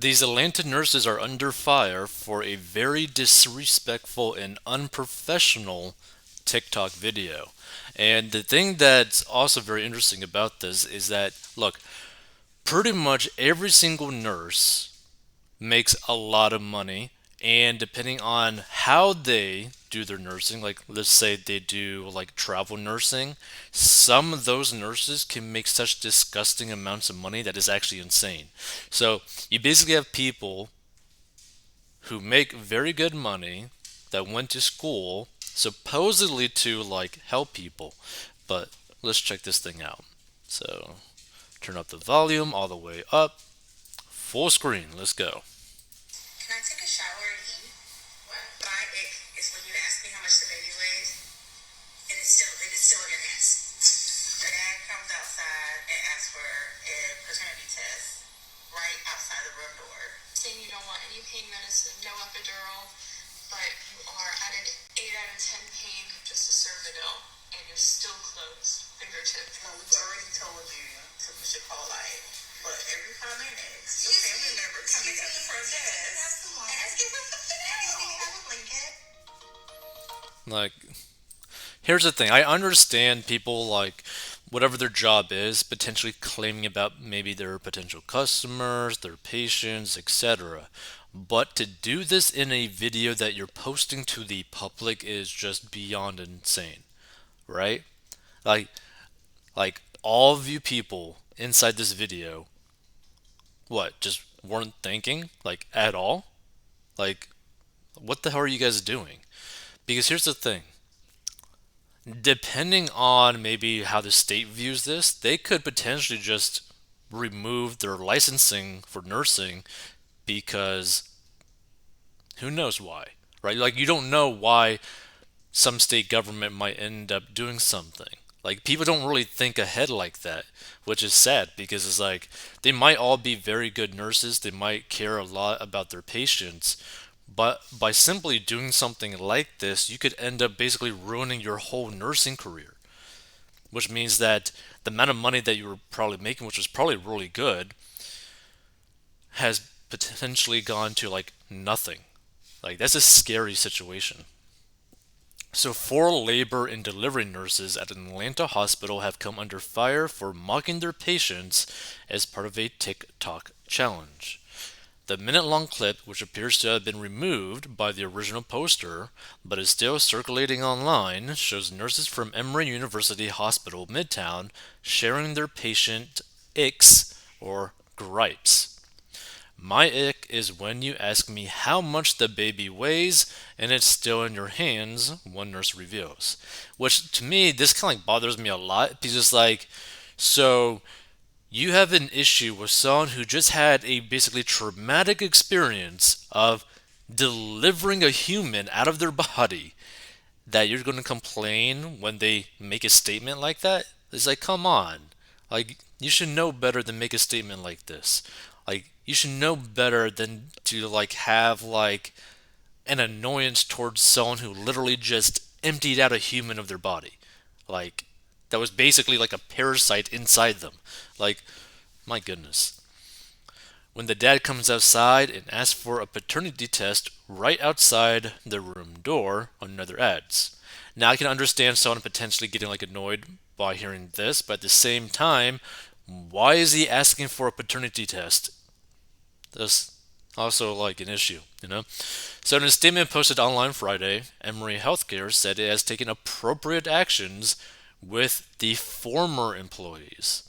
These Atlanta nurses are under fire for a very disrespectful and unprofessional TikTok video. And the thing that's also very interesting about this is that, look, pretty much every single nurse makes a lot of money, and depending on how they do their nursing, like let's say they do like travel nursing, some of those nurses can make such disgusting amounts of money that is actually insane. So you basically have people who make very good money that went to school supposedly to like help people, but let's check this thing out. So turn up the volume all the way up, full screen, let's go. Can I take a shower and eat? What? My ick is when you ask me how much the baby weighs, and it's still in your hands. The dad comes outside and asks for a paternity test right outside the room door. Saying you don't want any pain medicine, no epidural, but you are at an 8 out of 10 pain just to serve the dough, and you're still closed, fingertip. No, we've already told you to push a call light. But every 5 minutes, your family member coming up the front desk asking for something else. Do you have a blanket? Like, here's the thing. I understand people like whatever their job is, potentially claiming about maybe their potential customers, their patients, etc. But to do this in a video that you're posting to the public is just beyond insane, right? Like like all of you people inside this video, what, just weren't thinking like at all? Like what the hell are you guys doing? Because here's the thing. Depending on maybe how the state views this, they could potentially just remove their licensing for nursing because who knows why, right? Like, you don't know why some state government might end up doing something. Like, people don't really think ahead like that, which is sad because it's like they might all be very good nurses, they might care a lot about their patients, but by simply doing something like this, you could end up basically ruining your whole nursing career, which means that the amount of money that you were probably making, which was probably really good, has potentially gone to like nothing. Like, that's a scary situation. So, four labor and delivery nurses at an Atlanta hospital have come under fire for mocking their patients as part of a TikTok challenge. The minute long clip, which appears to have been removed by the original poster but is still circulating online, shows nurses from Emory University Hospital Midtown sharing their patient icks or gripes. My ick is when you ask me how much the baby weighs and it's still in your hands, one nurse reveals. Which to me, this kind of like bothers me a lot because it's like, so you have an issue with someone who just had a basically traumatic experience of delivering a human out of their body that you're going to complain when they make a statement like that? It's like, come on. Like, you should know better than make a statement like this. Like, you should know better than to like have like an annoyance towards someone who literally just emptied out a human of their body. Like, that was basically like a parasite inside them. Like, my goodness. When the dad comes outside and asks for a paternity test right outside the room door, another adds. Now I can understand someone potentially getting like annoyed by hearing this, but at the same time, why is he asking for a paternity test? That's also like an issue, you know? So in a statement posted online Friday, Emory Healthcare said it has taken appropriate actions with the former employees.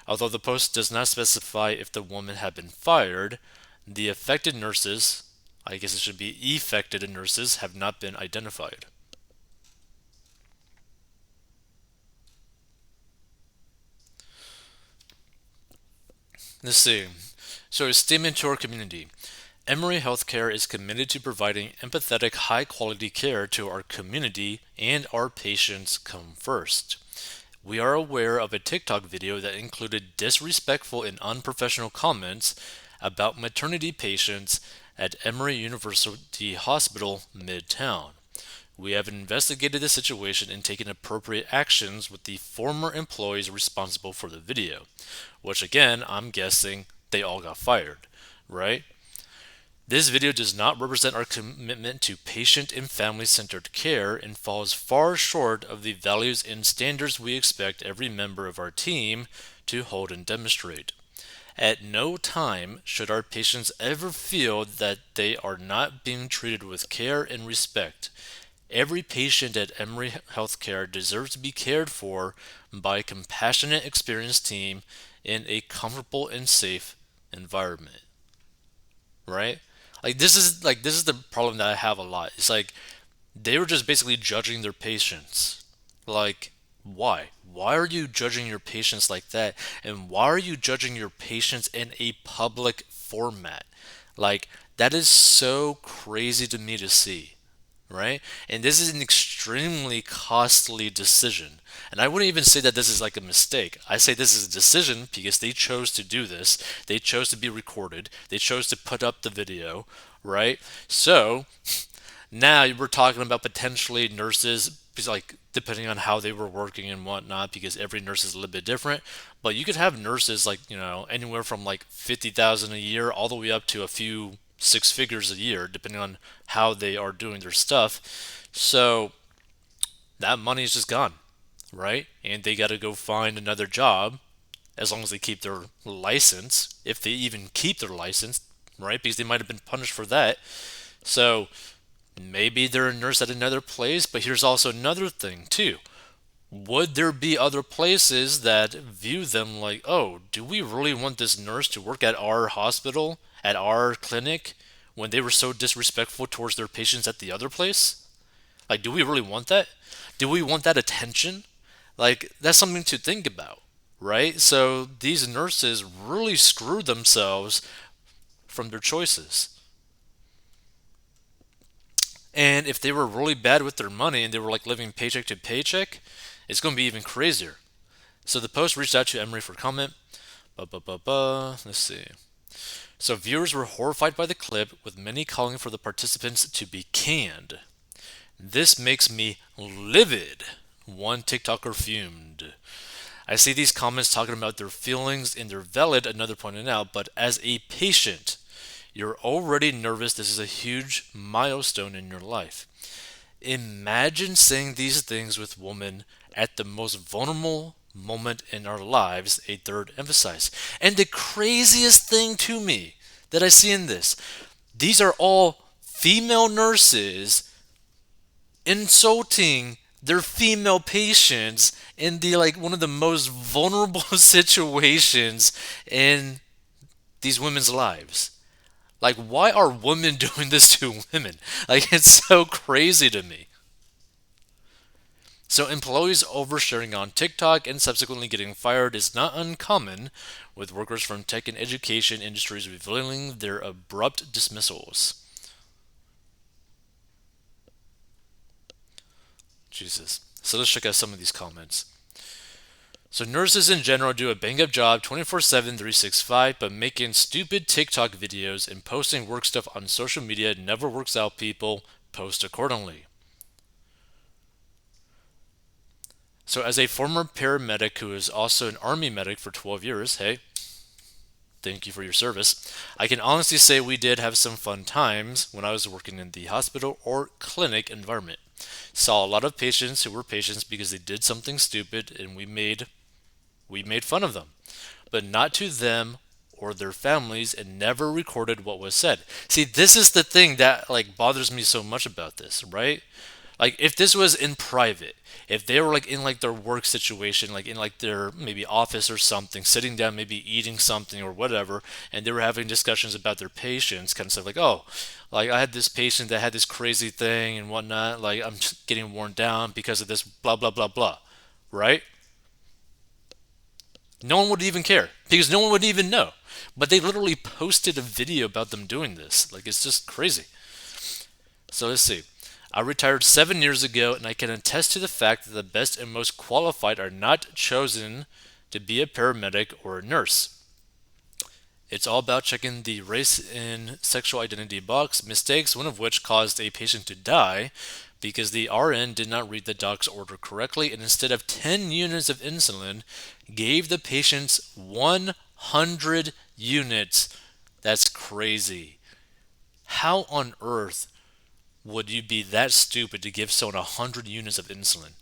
Although the post does not specify if the woman had been fired, the affected nurses, I guess it should be affected nurses, have not been identified. Let's see. So, a statement to our community. Emory Healthcare is committed to providing empathetic, high quality care to our community, and our patients come first. We are aware of a TikTok video that included disrespectful and unprofessional comments about maternity patients at Emory University Hospital, Midtown. We have investigated the situation and taken appropriate actions with the former employees responsible for the video, which again, I'm guessing they all got fired, right? This video does not represent our commitment to patient and family centered care and falls far short of the values and standards we expect every member of our team to hold and demonstrate. At no time should our patients ever feel that they are not being treated with care and respect. Every patient at Emory Healthcare deserves to be cared for by a compassionate, experienced team in a comfortable and safe environment. Right? This is the problem that I have a lot. It's like they were just basically judging their patients. Like, why? Why are you judging your patients like that? And why are you judging your patients in a public format? Like, that is so crazy to me to see, right? And this is an extremely costly decision. And I wouldn't even say that this is like a mistake. I say this is a decision because they chose to do this. They chose to be recorded. They chose to put up the video, right? So, now we're talking about potentially nurses, because like depending on how they were working and whatnot, because every nurse is a little bit different. But you could have nurses like anywhere from like 50,000 a year all the way up to a few six figures a year, depending on how they are doing their stuff. So that money is just gone, right? And they got to go find another job as long as they keep their license, if they even keep their license, right? Because they might have been punished for that. So maybe they're a nurse at another place, but here's also another thing, too. Would there be other places that view them like, oh, do we really want this nurse to work at our hospital, at our clinic, when they were so disrespectful towards their patients at the other place? Like, do we really want that? Do we want that attention? Like, that's something to think about, right? So these nurses really screw themselves from their choices. And if they were really bad with their money and they were like living paycheck to paycheck, it's going to be even crazier. So the post reached out to Emory for comment. Let's see. So viewers were horrified by the clip, with many calling for the participants to be canned. This makes me livid, one TikToker fumed. I see these comments talking about their feelings and they're valid, another pointed out, but as a patient, you're already nervous. This is a huge milestone in your life. Imagine saying these things with women at the most vulnerable moment in our lives, a third emphasized. And the craziest thing to me that I see in this, these are all female nurses insulting their female patients in the like one of the most vulnerable situations in these women's lives. Like, why are women doing this to women? Like, it's so crazy to me. So, employees oversharing on TikTok and subsequently getting fired is not uncommon, with workers from tech and education industries revealing their abrupt dismissals. Jesus. So, let's check out some of these comments. So, nurses in general do a bang up job 24/7, 365, but making stupid TikTok videos and posting work stuff on social media never works out, people. Post accordingly. So, as a former paramedic who is also an army medic for 12 years, hey, thank you for your service. I can honestly say we did have some fun times when I was working in the hospital or clinic environment. Saw a lot of patients who were patients because they did something stupid and we made fun of them, but not to them or their families, and never recorded what was said. See, this is the thing that like bothers me so much about this, right? Like if this was in private, if they were like in like their work situation, like in like their maybe office or something, sitting down, maybe eating something or whatever, and they were having discussions about their patients, kind of stuff like, oh, like I had this patient that had this crazy thing and whatnot, like I'm just getting worn down because of this, blah blah blah blah, right? No one would even care because no one would even know. But they literally posted a video about them doing this. Like it's just crazy. So let's see. I retired 7 years ago, and I can attest to the fact that the best and most qualified are not chosen to be a paramedic or a nurse. It's all about checking the race and sexual identity box, mistakes, one of which caused a patient to die because the RN did not read the doc's order correctly and instead of 10 units of insulin, gave the patients 100 units. That's crazy. how on earth would you be that stupid to give someone 100 units of insulin?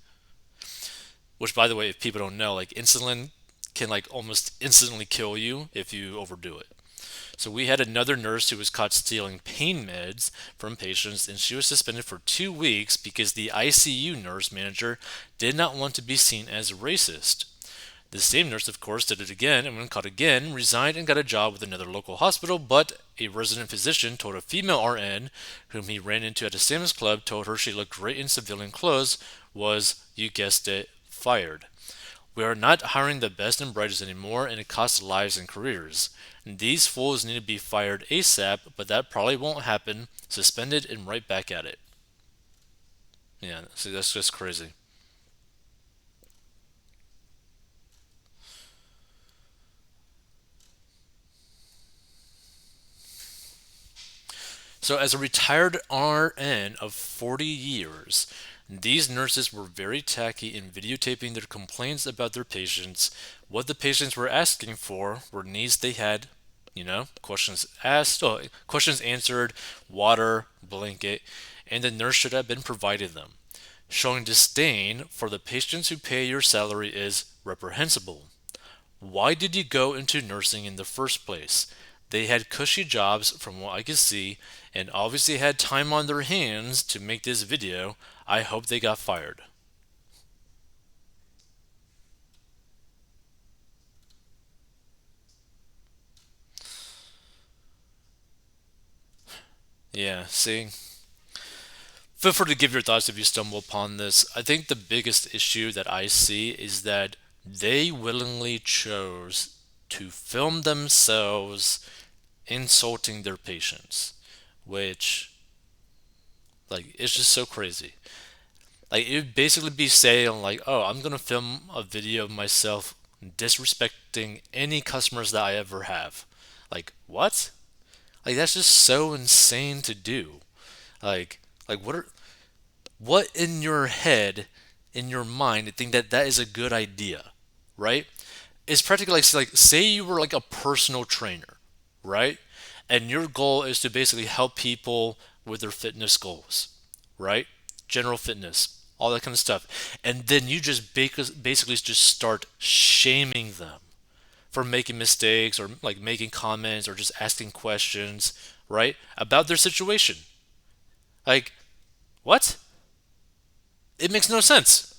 Which, by the way, if people don't know, like insulin can like almost instantly kill you if you overdo it. So we had another nurse who was caught stealing pain meds from patients, and she was suspended for 2 weeks because the ICU nurse manager did not want to be seen as racist. The same nurse, of course, did it again, and when caught again, resigned and got a job with another local hospital. But a resident physician told a female RN, whom he ran into at a Sam's Club, told her she looked great in civilian clothes, was, you guessed it, fired. We are not hiring the best and brightest anymore, and it costs lives and careers. These fools need to be fired ASAP, but that probably won't happen. Suspended and right back at it. Yeah, see, that's just crazy. So, as a retired RN of 40 years, these nurses were very tacky in videotaping their complaints about their patients. What the patients were asking for were needs they had, questions asked, questions answered, water, blanket, and the nurse should have been provided them. Showing disdain for the patients who pay your salary is reprehensible. Why did you go into nursing in the first place? They had cushy jobs from what I could see and obviously had time on their hands to make this video. I hope they got fired. Yeah, see? Feel free to give your thoughts if you stumble upon this. I think the biggest issue that I see is that they willingly chose to film themselves insulting their patients, which, like, it's just so crazy. Like, it would basically be saying, like, oh, I'm gonna film a video of myself disrespecting any customers that I ever have. Like, what? Like, that's just so insane to do. Like, like what in your head, in your mind, think that that is a good idea, right? It's practically like say you were like a personal trainer, right? And your goal is to basically help people with their fitness goals, right? General fitness, all that kind of stuff. And then you just basically just start shaming them for making mistakes or like making comments or just asking questions, right? About their situation. Like, what? It makes no sense.